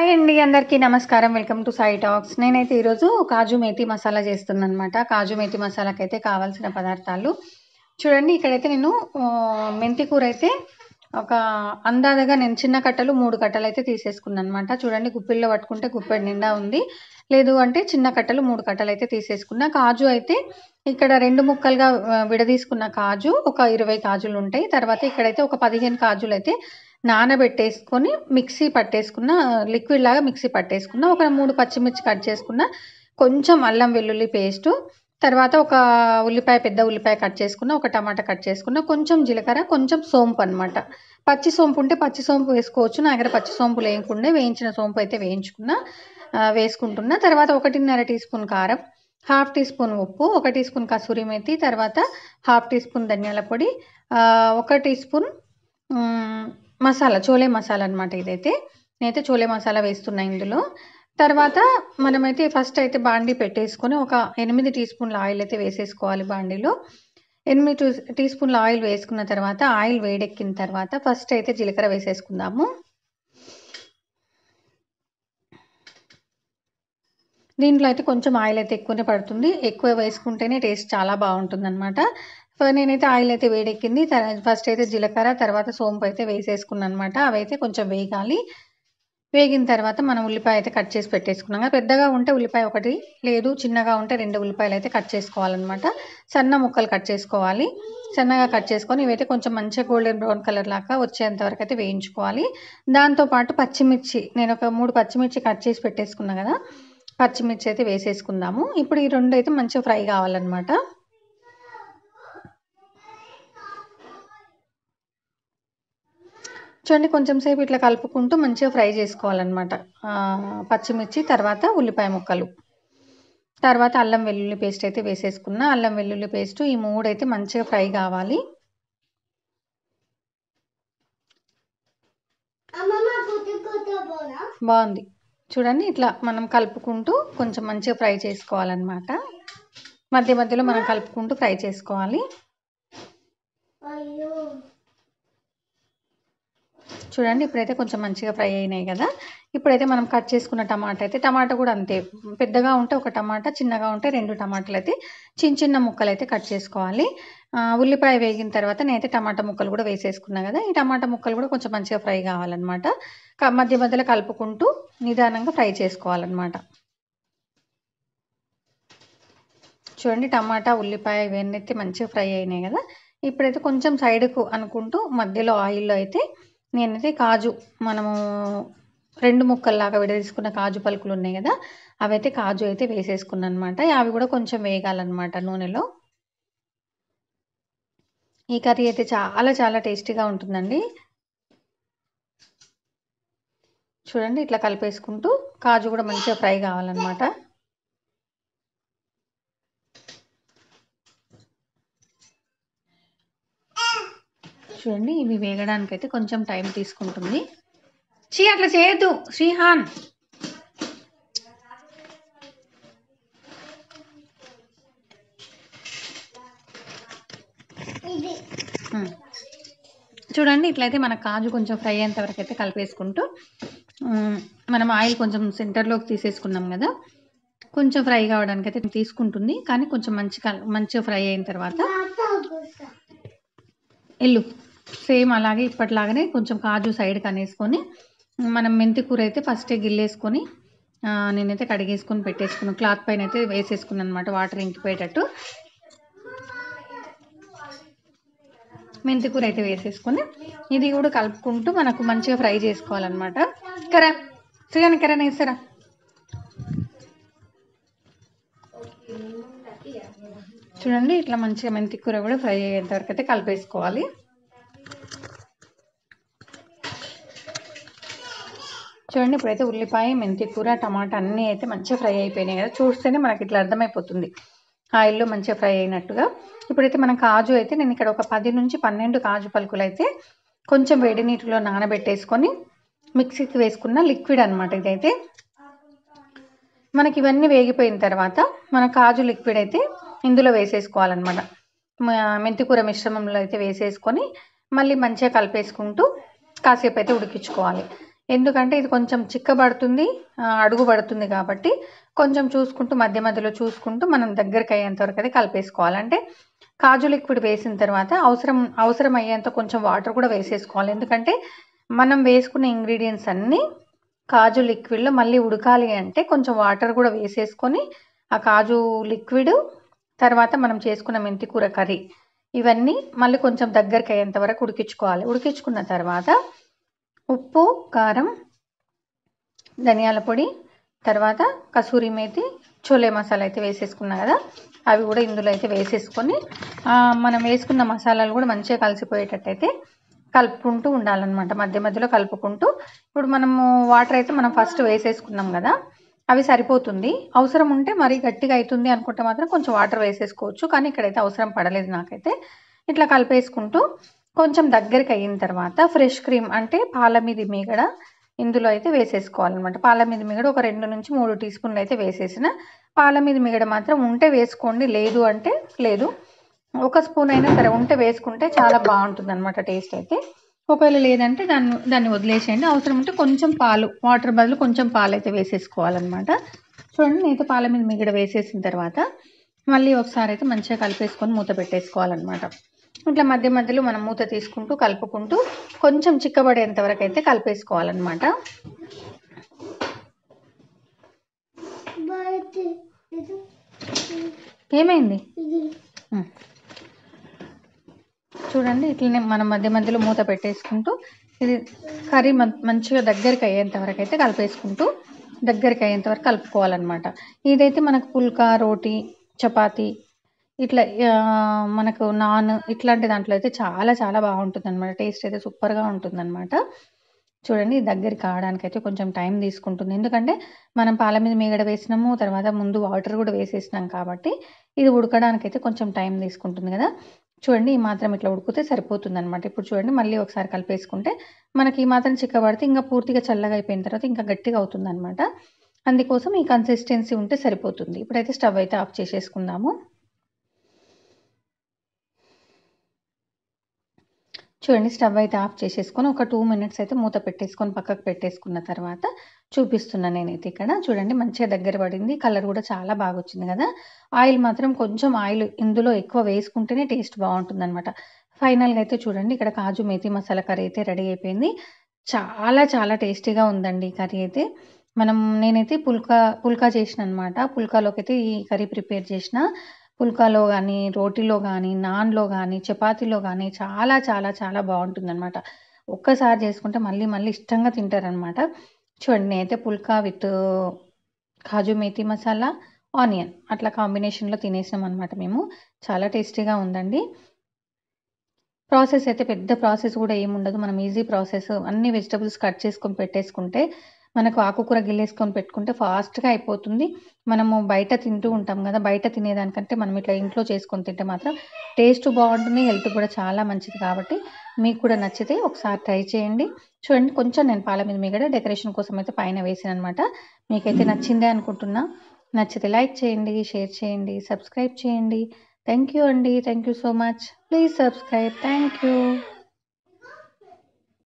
Hi అండి, అందరికీ నమస్కారం. Welcome to Sai talks. నేనైతే ఈరోజు కాజు మేతి మసాలా చేస్తున్నాను అనమాట. కాజు మేతి మసాలాకైతే కావాల్సిన పదార్థాలు చూడండి. ఇక్కడైతే నేను మెంతి కూర అయితే ఒక అందాజగా నేను చిన్న కట్టలు 3 కట్టలు అయితే తీసేసుకున్నాను అనమాట. చూడండి, గుప్పిల్లో పట్టుకుంటే గుప్పెడు నిండా ఉంది, లేదు అంటే చిన్న కట్టలు 3 కట్టలు అయితే తీసేసుకున్నా. కాజు అయితే ఇక్కడ 2 ముక్కలుగా విడదీసుకున్న కాజు ఒక 20 కాజులు ఉంటాయి. తర్వాత ఇక్కడైతే ఒక 15 కాజులు అయితే నానబెట్టేసుకొని మిక్సీ పట్టేసుకున్న, లిక్విడ్ లాగా మిక్సీ పట్టేసుకున్న. ఒక 3 పచ్చిమిర్చి కట్ చేసుకున్న, కొంచెం అల్లం వెల్లుల్లి పేస్టు, తర్వాత ఒక ఉల్లిపాయ, పెద్ద ఉల్లిపాయ కట్ చేసుకున్న, ఒక టమాటా కట్ చేసుకున్న, కొంచెం జీలకర్ర, కొంచెం సోంపు అనమాట. పచ్చి సోంపు ఉంటే పచ్చి సోంపు వేసుకోవచ్చు. నా దగ్గర పచ్చి సోంపు లేకుండా వేయించిన సోంపు అయితే వేసుకుంటున్నా. తర్వాత 1.5 టీ స్పూన్ కారం, 1/2 టీ స్పూన్ ఉప్పు, 1 టీ స్పూన్ కసూరి మేతి, తర్వాత 1/2 టీ స్పూన్ ధనియాల పొడి, 1 టీ స్పూన్ మసాలా, చోలే మసాలా అనమాట. నేనైతే చోలే మసాలా వేస్తున్నా ఇందులో. తర్వాత మనమైతే ఫస్ట్ అయితే బాండీ పెట్టేసుకొని ఒక 8 టీ స్పూన్ల ఆయిల్ అయితే వేసేసుకోవాలి. బాండీలో 8 టీ స్పూన్ల ఆయిల్ వేసుకున్న తర్వాత ఆయిల్ వేడెక్కిన తర్వాత ఫస్ట్ అయితే జీలకర్ర వేసేసుకుందాము. దీంట్లో అయితే కొంచెం ఆయిల్ అయితే ఎక్కువనే పడుతుంది, ఎక్కువ వేసుకుంటేనే టేస్ట్ చాలా బాగుంటుంది అనమాట. నేనైతే ఆయిల్ అయితే వేడెక్కింది. ఫస్ట్ అయితే జీలకర్ర, తర్వాత సోంపు అయితే వేసేసుకున్నాను అనమాట. అవైతే కొంచెం వేగాలి. వేగిన తర్వాత మనం ఉల్లిపాయ అయితే కట్ చేసి పెట్టేసుకున్నాం. పెద్దగా ఉంటే ఉల్లిపాయ ఒకటి, లేదు చిన్నగా ఉంటే 2 ఉల్లిపాయలు అయితే కట్ చేసుకోవాలన్నమాట. సన్న ముక్కలు కట్ చేసుకోవాలి. సన్నగా కట్ చేసుకొని ఇవైతే కొంచెం మంచిగా గోల్డెన్ బ్రౌన్ కలర్ లాగా వచ్చేంత వరకు అయితే వేయించుకోవాలి. దాంతోపాటు పచ్చిమిర్చి, నేను ఒక 3 పచ్చిమిర్చి కట్ చేసి పెట్టేసుకున్నా కదా, పచ్చిమిర్చి అయితే వేసేసుకుందాము. ఇప్పుడు ఈ 2 అయితే మంచిగా ఫ్రై కావాలన్నమాట. చూడండి, కొంచెం సేపు ఇట్లా కలుపుకుంటూ మంచిగా ఫ్రై చేసుకోవాలన్నమాట. పచ్చిమిర్చి, తర్వాత ఉల్లిపాయ ముక్కలు, తర్వాత అల్లం వెల్లుల్లి పేస్ట్ అయితే వేసేసుకున్నా. అల్లం వెల్లుల్లి పేస్ట్, ఈ 3 అయితే మంచిగా ఫ్రై కావాలి. బాగుంది చూడండి, ఇట్లా మనం కలుపుకుంటూ కొంచెం మంచిగా ఫ్రై చేసుకోవాలన్నమాట. మధ్య మధ్యలో మనం కలుపుకుంటూ ఫ్రై చేసుకోవాలి. చూడండి, ఇప్పుడైతే కొంచెం మంచిగా ఫ్రై అయినాయి కదా. ఇప్పుడైతే మనం కట్ చేసుకున్న టమాటా కూడా అంతే, పెద్దగా ఉంటే ఒక టమాటా, చిన్నగా ఉంటే 2 టమాటాలు అయితే చిన్న ముక్కలు అయితే కట్ చేసుకోవాలి. ఉల్లిపాయ వేగిన తర్వాత నేనైతే టమాటా ముక్కలు కూడా వేసేసుకున్నా కదా. ఈ టమాటా ముక్కలు కూడా కొంచెం మంచిగా ఫ్రై కావాలన్నమాట. మధ్య మధ్యలో కలుపుకుంటూ నిదానంగా ఫ్రై చేసుకోవాలన్నమాట. చూడండి, టమాటా, ఉల్లిపాయ ఇవన్నీ అయితే మంచిగా ఫ్రై అయినాయి కదా. ఇప్పుడైతే కొంచెం సైడ్కు అనుకుంటూ మధ్యలో ఆయిల్లో అయితే నేనైతే కాజు, మనము 2 ముక్కల్లాగా విడదీసుకున్న కాజు పలుకులు ఉన్నాయి కదా, అవైతే కాజు అయితే వేసేసుకున్నాను అనమాట. అవి కూడా కొంచెం వేగాలన్నమాట నూనెలో. ఈ కర్రీ అయితే చాలా చాలా టేస్టీగా ఉంటుందండి. చూడండి, ఇట్లా కలిపేసుకుంటూ కాజు కూడా మంచిగా ఫ్రై కావాలన్నమాట. చూడండి, ఇవి వేగడానికి అయితే కొంచెం టైం తీసుకుంటుంది. అట్లా చేయొద్దు శ్రీహాన్. చూడండి, ఇట్లయితే మన కాజు కొంచెం ఫ్రై అయ్యేంత వరకు అయితే కలిపేసుకుంటూ, మనం ఆయిల్ కొంచెం సెంటర్లోకి తీసేసుకున్నాం కదా, కొంచెం ఫ్రై కావడానికి అయితే తీసుకుంటుంది. కానీ కొంచెం మంచిగా ఫ్రై అయిన తర్వాత సేమ్ అలాగే ఇప్పటిలాగానే కొంచెం కాజు సైడ్కి అనేసుకొని, మనం మెంతి కూర అయితే ఫస్టే గిల్లేసుకొని నేనైతే కడిగేసుకొని పెట్టేసుకున్నాను. క్లాత్ పైన అయితే వేసేసుకున్నాను అనమాట, వాటర్ ఇంకిపోయేటట్టు. మెంతి కూర అయితే వేసేసుకొని ఇది కూడా కలుపుకుంటూ మనకు మంచిగా ఫ్రై చేసుకోవాలన్నమాట. కరా వేస్తారా. చూడండి, ఇట్లా మంచిగా మెంతి కూర కూడా ఫ్రై అయ్యేంత వరకు అయితే కలిపేసుకోవాలి. చూడండి, ఇప్పుడైతే ఉల్లిపాయ, మెంతి కూర, టమాటా అన్నీ అయితే మంచిగా ఫ్రై అయిపోయినాయి కదా. చూస్తేనే మనకి ఇట్లా అర్థమైపోతుంది ఆయిల్లో మంచిగా ఫ్రై అయినట్టుగా. ఇప్పుడైతే మనం కాజు అయితే, నేను ఇక్కడ ఒక 10 నుంచి 12 కాజు పలుకులు అయితే కొంచెం వేడి నీటిలో నానబెట్టేసుకొని మిక్సీకి వేసుకున్న లిక్విడ్ అనమాట. ఇదైతే మనకి ఇవన్నీ వేగిపోయిన తర్వాత మన కాజు లిక్విడ్ అయితే ఇందులో వేసేసుకోవాలన్నమాట. మెంతి కూర మిశ్రమంలో అయితే వేసేసుకొని మళ్ళీ మంచిగా కలిపేసుకుంటూ కాసేపు అయితే ఉడికించుకోవాలి. ఎందుకంటే ఇది కొంచెం చిక్కబడుతుంది, అడుగు పడుతుంది కాబట్టి కొంచెం చూసుకుంటూ మధ్య మధ్యలో చూసుకుంటూ మనం దగ్గరికి అయ్యేంత వరకు అయితే కలిపేసుకోవాలి. అంటే కాజు లిక్విడ్ వేసిన తర్వాత అవసరం అయ్యేంత కొంచెం వాటర్ కూడా వేసేసుకోవాలి. ఎందుకంటే మనం వేసుకున్న ఇంగ్రీడియంట్స్ అన్నీ కాజు లిక్విడ్లో మళ్ళీ ఉడకాలి అంటే కొంచెం వాటర్ కూడా వేసేసుకొని ఆ కాజు లిక్విడ్ తర్వాత మనం చేసుకున్న మెంతి కూర కర్రీ ఇవన్నీ మళ్ళీ కొంచెం దగ్గరికి అయ్యేంత వరకు ఉడికించుకోవాలి. ఉడికించుకున్న తర్వాత ఉప్పు, కారం, ధనియాల పొడి, తర్వాత కసూరి మేతి, చోలే మసాలా అయితే వేసేసుకున్నా కదా, అవి కూడా ఇందులో అయితే వేసేసుకొని మనం వేసుకున్న మసాలాలు కూడా మంచిగా కలిసిపోయేటట్టయితే కలుపుకుంటూ ఉండాలన్నమాట. మధ్య మధ్యలో కలుపుకుంటూ ఇప్పుడు మనము వాటర్ అయితే మనం ఫస్ట్ వేసేసుకున్నాం కదా, అవి సరిపోతుంది. అవసరం ఉంటే మరీ గట్టిగా అవుతుంది అనుకుంటే మాత్రం కొంచెం వాటర్ వేసేసుకోవచ్చు, కానీ ఇక్కడైతే అవసరం పడలేదు నాకైతే. ఇట్లా కలిపేసుకుంటూ కొంచెం దగ్గరికి అయిన తర్వాత ఫ్రెష్ క్రీమ్ అంటే పాల మీది మీగడ ఇందులో అయితే వేసేసుకోవాలన్నమాట. పాల మీద మీగడ ఒక 2 నుంచి 3 టీ స్పూన్లు అయితే వేసేసిన. పాల మీద మీగడ మాత్రం ఉంటే వేసుకోండి, లేదు అంటే లేదు. ఒక స్పూన్ అయినా సరే ఉంటే వేసుకుంటే చాలా బాగుంటుంది అనమాట టేస్ట్ అయితే. ఒకవేళ లేదంటే దాన్ని వదిలేసేయండి. అవసరం ఉంటే కొంచెం పాలు, వాటర్ బదులు కొంచెం పాలు అయితే వేసేసుకోవాలన్నమాట. చూడండి, నేనైతే పాల మీద మీగడ వేసేసిన తర్వాత మళ్ళీ ఒకసారి అయితే మంచిగా కలిపేసుకొని మూత పెట్టేసుకోవాలన్నమాట. ఇట్లా మధ్య మధ్యలో మనం మూత తీసుకుంటూ కలుపుకుంటూ కొంచెం చిక్కబడేంత వరకు అయితే కలిపేసుకోవాలన్నమాట. ఏమైంది? చూడండి, ఇట్లనే మనం మధ్య మధ్యలో మూత పెట్టేసుకుంటూ ఇది కర్రీ మంచిగా దగ్గరికి అయ్యేంత వరకు అయితే కలిపేసుకుంటూ దగ్గరికి అయ్యేంత వరకు కలుపుకోవాలన్నమాట. ఇదైతే మనకు పుల్కా, రోటీ, చపాతీ ఇట్లా మనకు నాన్ ఇట్లాంటి దాంట్లో అయితే చాలా చాలా బాగుంటుంది అనమాట. టేస్ట్ అయితే సూపర్గా ఉంటుందన్నమాట. చూడండి, దగ్గరికి కావడానికి అయితే కొంచెం టైం తీసుకుంటుంది. ఎందుకంటే మనం పాల మీద మీగడ వేసినాము, తర్వాత ముందు వాటర్ కూడా వేసేసినాం కాబట్టి ఇది ఉడకడానికి అయితే కొంచెం టైం తీసుకుంటుంది కదా. చూడండి, ఈ మాత్రం ఇట్లా ఉడికితే సరిపోతుంది అనమాట. ఇప్పుడు చూడండి, మళ్ళీ ఒకసారి కలిపేసుకుంటే మనకి ఈ మాత్రం చిక్కబడితే ఇంకా పూర్తిగా చల్లగా అయిపోయిన తర్వాత ఇంకా గట్టిగా అవుతుంది అనమాట. అందుకోసం ఈ కన్సిస్టెన్సీ ఉంటే సరిపోతుంది. ఇప్పుడైతే స్టవ్ అయితే ఆఫ్ చేసేసుకుందాము. చూడండి, స్టవ్ అయితే ఆఫ్ చేసేసుకొని ఒక 2 మినిట్స్ అయితే మూత పెట్టేసుకొని పక్కకు పెట్టేసుకున్న తర్వాత చూపిస్తున్నాను నేనైతే ఇక్కడ. చూడండి, మంచిగా దగ్గర పడింది, కలర్ కూడా చాలా బాగా వచ్చింది కదా. ఆయిల్ మాత్రం కొంచెం ఆయిల్ ఇందులో ఎక్కువ వేసుకుంటేనే టేస్ట్ బాగుంటుంది అనమాట. ఫైనల్గా అయితే చూడండి, ఇక్కడ కాజు మేతి మసాలా కర్రీ అయితే రెడీ అయిపోయింది. చాలా చాలా టేస్టీగా ఉందండి ఈ కర్రీ అయితే. నేనైతే పుల్కా చేసిన అనమాట. పుల్కాలోకి అయితే ఈ కర్రీ ప్రిపేర్ చేసిన. పుల్కాలో కానీ, రోటీలో కానీ, నాన్లో కానీ, చపాతీలో కానీ చాలా చాలా చాలా బాగుంటుందన్నమాట. ఒక్కసారి చేసుకుంటే మళ్ళీ మళ్ళీ ఇష్టంగా తింటారనమాట. చూడండి, నేనైతే పుల్కా విత్ కాజు మేతి మసాలా, ఆనియన్ అట్లా కాంబినేషన్లో తినేసినాం అనమాట మేము. చాలా టేస్టీగా ఉందండి. ప్రాసెస్ అయితే పెద్ద ప్రాసెస్ కూడా ఏముండదు. మనం ఈజీ ప్రాసెస్, అన్ని వెజిటబుల్స్ కట్ చేసుకొని పెట్టేసుకుంటే, మనకు ఆకుకూర గిల్లేసుకొని పెట్టుకుంటే ఫాస్ట్గా అయిపోతుంది. మనము బయట తింటూ ఉంటాం కదా, బయట తినేదానికంటే మనం ఇట్లా ఇంట్లో చేసుకొని తింటే మాత్రం టేస్ట్ బాగుంటుంది, హెల్త్ కూడా చాలా మంచిది. కాబట్టి మీకు కూడా నచ్చితే ఒకసారి ట్రై చేయండి. చూడండి, కొంచెం నేను పాల మీద మీగడ డెకరేషన్ కోసం అయితే పైన వేసాను అనమాట. మీకైతే నచ్చిందే అనుకుంటున్నా. నచ్చితే లైక్ చేయండి, షేర్ చేయండి, సబ్స్క్రైబ్ చేయండి. థ్యాంక్ యూ అండి. Thank you so much. Please subscribe. Thank you.